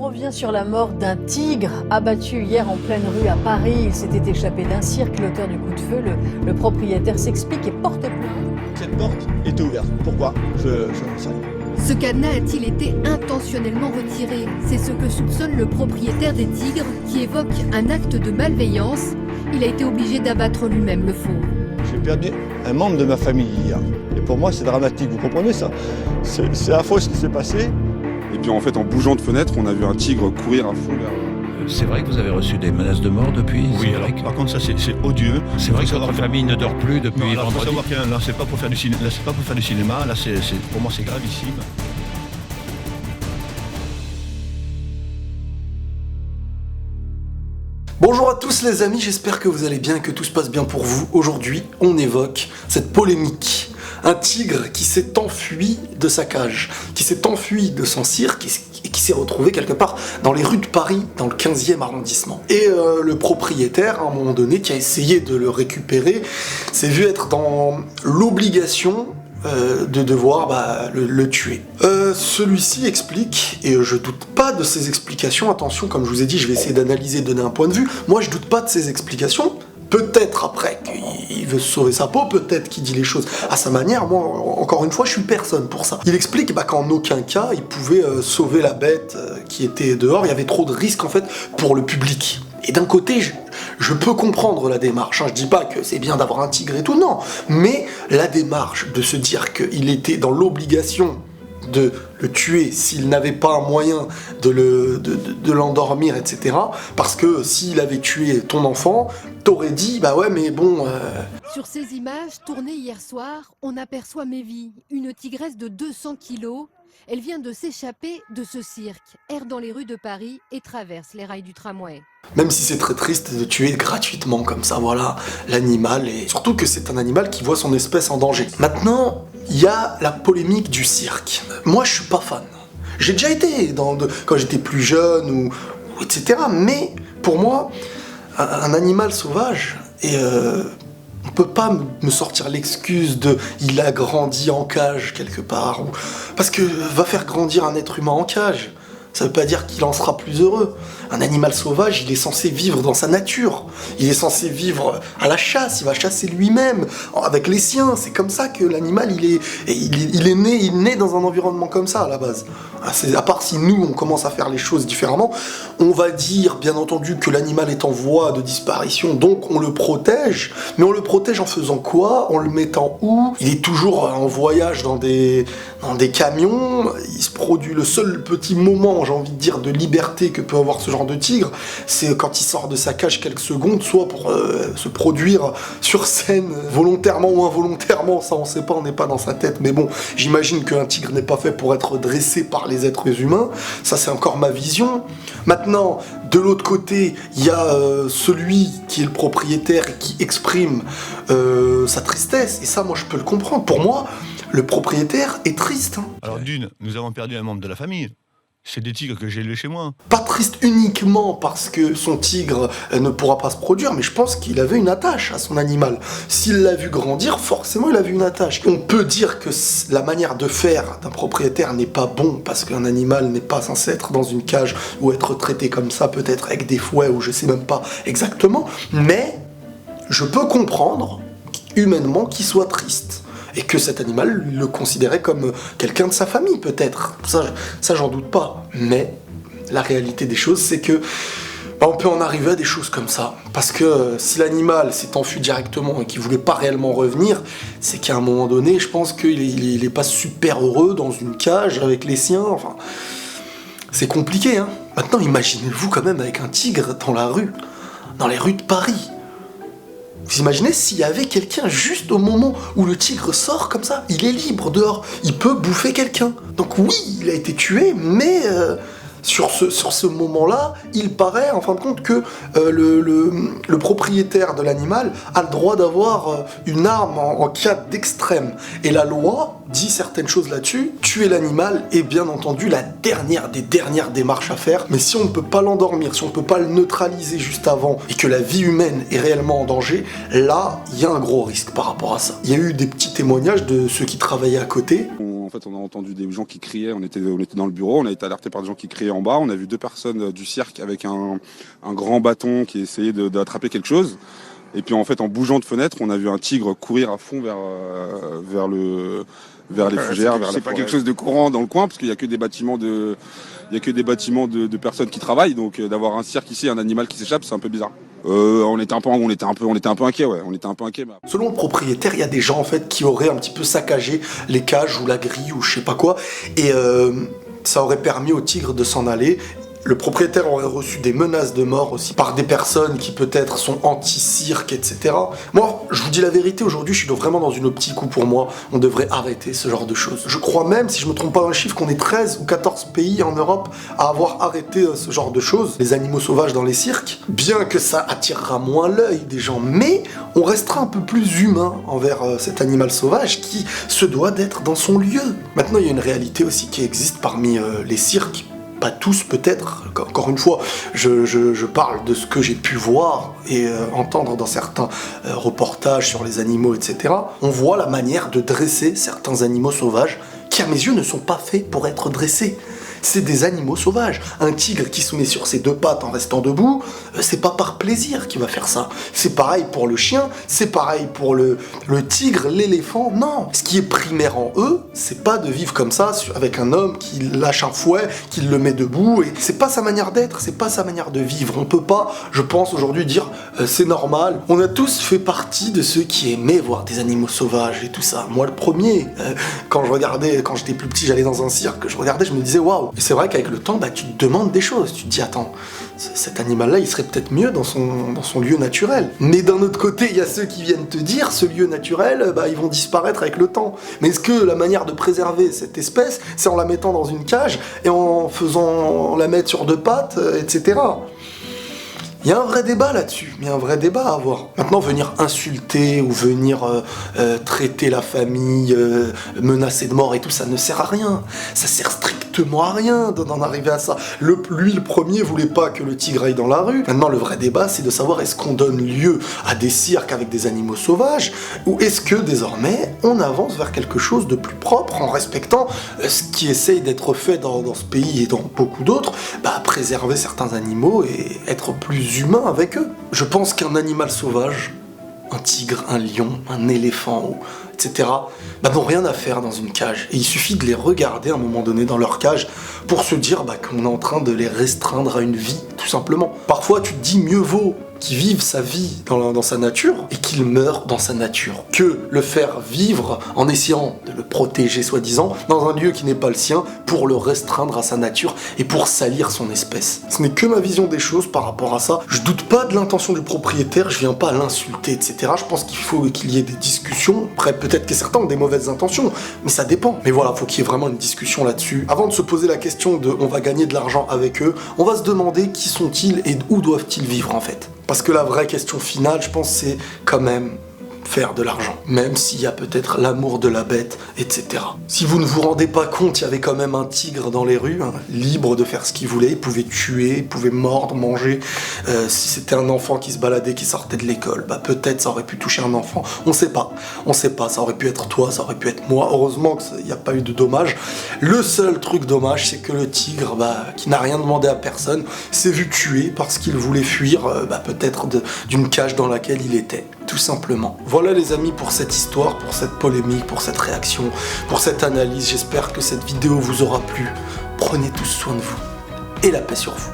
On revient sur la mort d'un tigre abattu hier en pleine rue à Paris. Il s'était échappé d'un cirque. L'auteur du coup de feu, le propriétaire s'explique et porte plainte. Cette porte était ouverte. Pourquoi? Je ne sais pas. Ce cadenas a-t-il été intentionnellement retiré? C'est ce que soupçonne le propriétaire des tigres qui évoque un acte de malveillance. Il a été obligé d'abattre lui-même le fauve. J'ai perdu un membre de ma famille hier. Et pour moi, c'est dramatique. Vous comprenez ça? C'est affreux ce qui s'est passé. Et puis en fait, en bougeant de fenêtre, on a vu un tigre courir à fond vers... C'est vrai que vous avez reçu des menaces de mort depuis? Oui, alors, par contre, ça c'est odieux. C'est vrai que votre famille ne dort plus depuis vendredi. Il faut savoir que là, c'est pas pour faire du cinéma. Là, c'est pas pour faire du cinéma. Là, pour moi, c'est gravissime. Bonjour à tous les amis, j'espère que vous allez bien et que tout se passe bien pour vous. Aujourd'hui, on évoque cette polémique. Un tigre qui s'est enfui de sa cage, qui s'est enfui de son cirque et qui s'est retrouvé quelque part dans les rues de Paris, dans le 15e arrondissement. Et le propriétaire, à un moment donné, qui a essayé de le récupérer, s'est vu être dans l'obligation de devoir le tuer. Celui-ci explique, et je doute pas de ses explications, attention, comme je vous ai dit, je vais essayer d'analyser, donner un point de vue, moi je doute pas de ses explications. Peut-être après qu'il veut sauver sa peau, peut-être qu'il dit les choses à sa manière. Moi, encore une fois, je suis personne pour ça. Il explique qu'en aucun cas, il pouvait sauver la bête qui était dehors. Il y avait trop de risques, en fait, pour le public. Et d'un côté, je peux comprendre la démarche. Je dis pas que c'est bien d'avoir un tigre et tout, non. Mais la démarche de se dire qu'il était dans l'obligation de le tuer s'il n'avait pas un moyen de l'endormir, etc. Parce que s'il avait tué ton enfant, t'aurais dit, bah ouais, mais bon... Sur ces images tournées hier soir, on aperçoit Mévie, une tigresse de 200 kilos. Elle vient de s'échapper de ce cirque, erre dans les rues de Paris et traverse les rails du tramway. Même si c'est très triste de tuer gratuitement comme ça, voilà, l'animal, et surtout que c'est un animal qui voit son espèce en danger. Maintenant, il y a la polémique du cirque. Moi, je suis pas fan. J'ai déjà été quand j'étais plus jeune, ou etc. Mais, pour moi, un animal sauvage, et on peut pas me sortir l'excuse de « il a grandi en cage quelque part », parce que va faire grandir un être humain en cage, ça veut pas dire qu'il en sera plus heureux. Un animal sauvage, il est censé vivre dans sa nature. Il est censé vivre à la chasse, il va chasser lui-même, avec les siens. C'est comme ça que l'animal, il naît dans un environnement comme ça, à la base. À part si nous, on commence à faire les choses différemment, on va dire, bien entendu, que l'animal est en voie de disparition, donc on le protège. Mais on le protège en faisant quoi? En le mettant où? Il est toujours en voyage dans des camions. Il se produit le seul petit moment, j'ai envie de dire, de liberté que peut avoir ce genre de tigre, c'est quand il sort de sa cage quelques secondes, soit pour se produire sur scène, volontairement ou involontairement, ça on sait pas, on n'est pas dans sa tête, mais bon, j'imagine qu'un tigre n'est pas fait pour être dressé par les êtres humains, ça c'est encore ma vision. Maintenant, de l'autre côté, il y a celui qui est le propriétaire et qui exprime sa tristesse, et ça moi je peux le comprendre. Pour moi, le propriétaire est triste. Alors nous avons perdu un membre de la famille. C'est des tigres que j'ai élevés chez moi. Pas triste uniquement parce que son tigre ne pourra pas se produire, mais je pense qu'il avait une attache à son animal. S'il l'a vu grandir, forcément il avait une attache. On peut dire que la manière de faire d'un propriétaire n'est pas bon, parce qu'un animal n'est pas censé être dans une cage ou être traité comme ça, peut-être avec des fouets ou je sais même pas exactement, mais je peux comprendre humainement qu'il soit triste. Et que cet animal le considérait comme quelqu'un de sa famille, peut-être. Ça j'en doute pas. Mais la réalité des choses, c'est que on peut en arriver à des choses comme ça. Parce que si l'animal s'est enfui directement et qu'il voulait pas réellement revenir, c'est qu'à un moment donné, je pense qu'il est pas super heureux dans une cage avec les siens. Enfin, c'est compliqué, hein. Maintenant, imaginez-vous quand même avec un tigre dans la rue, dans les rues de Paris. Vous imaginez s'il y avait quelqu'un juste au moment où le tigre sort comme ça, il est libre dehors, il peut bouffer quelqu'un. Donc oui, il a été tué, mais sur ce moment-là, il paraît en fin de compte que le propriétaire de l'animal a le droit d'avoir une arme en cas d'extrême. Et la loi dit certaines choses là-dessus. Tuer l'animal est bien entendu la dernière des dernières démarches à faire, mais si on ne peut pas l'endormir, si on ne peut pas le neutraliser juste avant et que la vie humaine est réellement en danger, là, il y a un gros risque par rapport à ça. Il y a eu des petits témoignages de ceux qui travaillaient à côté. On en fait, on a entendu des gens qui criaient. On était dans le bureau. On a été alerté par des gens qui criaient en bas. On a vu 2 personnes du cirque avec un grand bâton qui essayait d'attraper quelque chose. Et puis en fait, en bougeant de fenêtre, on a vu un tigre courir à fond vers les fougères, vers c'est pas quelque chose de courant dans le coin parce qu'il y a que des bâtiments de personnes qui travaillent. Donc d'avoir un cirque ici, un animal qui s'échappe, c'est un peu bizarre. On était un peu inquiets, ouais. On était un peu inquiets. Selon le propriétaire, il y a des gens en fait qui auraient un petit peu saccagé les cages ou la grille ou je sais pas quoi, et ça aurait permis au tigre de s'en aller. Le propriétaire aurait reçu des menaces de mort aussi par des personnes qui peut-être sont anti-cirque, etc. Moi, je vous dis la vérité, aujourd'hui, je suis vraiment dans une optique où pour moi, on devrait arrêter ce genre de choses. Je crois même, si je me trompe pas dans le chiffre, qu'on est 13 ou 14 pays en Europe à avoir arrêté ce genre de choses, les animaux sauvages dans les cirques. Bien que ça attirera moins l'œil des gens, mais on restera un peu plus humain envers cet animal sauvage qui se doit d'être dans son lieu. Maintenant, il y a une réalité aussi qui existe parmi les cirques. Pas tous peut-être, encore une fois, je parle de ce que j'ai pu voir et entendre dans certains reportages sur les animaux, etc. On voit la manière de dresser certains animaux sauvages qui à mes yeux ne sont pas faits pour être dressés. C'est des animaux sauvages. Un tigre qui se met sur ses 2 pattes en restant debout, c'est pas par plaisir qu'il va faire ça. C'est pareil pour le chien, c'est pareil pour le tigre, l'éléphant. Non, ce qui est primaire en eux, c'est pas de vivre comme ça avec un homme qui lâche un fouet, qui le met debout. Et c'est pas sa manière d'être, c'est pas sa manière de vivre. On peut pas, je pense aujourd'hui, dire c'est normal. On a tous fait partie de ceux qui aimaient voir des animaux sauvages et tout ça. Moi le premier, quand j'étais plus petit, j'allais dans un cirque, je regardais, je me disais waouh. Et c'est vrai qu'avec le temps, tu te demandes des choses. Tu te dis, attends, cet animal-là, il serait peut-être mieux dans son lieu naturel. Mais d'un autre côté, il y a ceux qui viennent te dire, ce lieu naturel, ils vont disparaître avec le temps. Mais est-ce que la manière de préserver cette espèce, c'est en la mettant dans une cage et en faisant la mettre sur 2 pattes, etc. Il y a un vrai débat là-dessus, il y a un vrai débat à avoir. Maintenant, venir insulter ou venir traiter la famille, menacer de mort et tout, ça ne sert à rien. Ça sert strictement à rien d'en arriver à ça. Lui, le premier, voulait pas que le tigre aille dans la rue. Maintenant, le vrai débat, c'est de savoir est-ce qu'on donne lieu à des cirques avec des animaux sauvages ou est-ce que, désormais, on avance vers quelque chose de plus propre en respectant ce qui essaye d'être fait dans ce pays et dans beaucoup d'autres, préserver certains animaux et être plus humain avec eux. Je pense qu'un animal sauvage, un tigre, un lion, un éléphant, etc., n'ont rien à faire dans une cage. Et il suffit de les regarder à un moment donné dans leur cage pour se dire qu'on est en train de les restreindre à une vie, tout simplement. Parfois, tu te dis mieux vaut qu'il vive sa vie dans sa nature et qu'il meure dans sa nature, que le faire vivre en essayant de le protéger soi-disant dans un lieu qui n'est pas le sien pour le restreindre à sa nature et pour salir son espèce. Ce n'est que ma vision des choses par rapport à ça. Je doute pas de l'intention du propriétaire, je viens pas à l'insulter, etc. Je pense qu'il faut qu'il y ait des discussions. Après, peut-être que certains ont des mauvaises intentions, mais ça dépend. Mais voilà, faut qu'il y ait vraiment une discussion là-dessus. Avant de se poser la question de on va gagner de l'argent avec eux, on va se demander qui sont-ils et où doivent-ils vivre en fait. Parce que la vraie question finale, je pense, c'est quand même faire de l'argent. Même s'il y a peut-être l'amour de la bête, etc. Si vous ne vous rendez pas compte, il y avait quand même un tigre dans les rues, libre de faire ce qu'il voulait. Il pouvait tuer, il pouvait mordre, manger. Si c'était un enfant qui se baladait, qui sortait de l'école, peut-être ça aurait pu toucher un enfant. On sait pas. Ça aurait pu être toi, ça aurait pu être moi. Heureusement qu'il n'y a pas eu de dommages. Le seul truc dommage, c'est que le tigre, qui n'a rien demandé à personne, s'est vu tuer parce qu'il voulait fuir, peut-être d'une cage dans laquelle il était. Tout simplement. Voilà les amis pour cette histoire, pour cette polémique, pour cette réaction, pour cette analyse. J'espère que cette vidéo vous aura plu. Prenez tous soin de vous et la paix sur vous.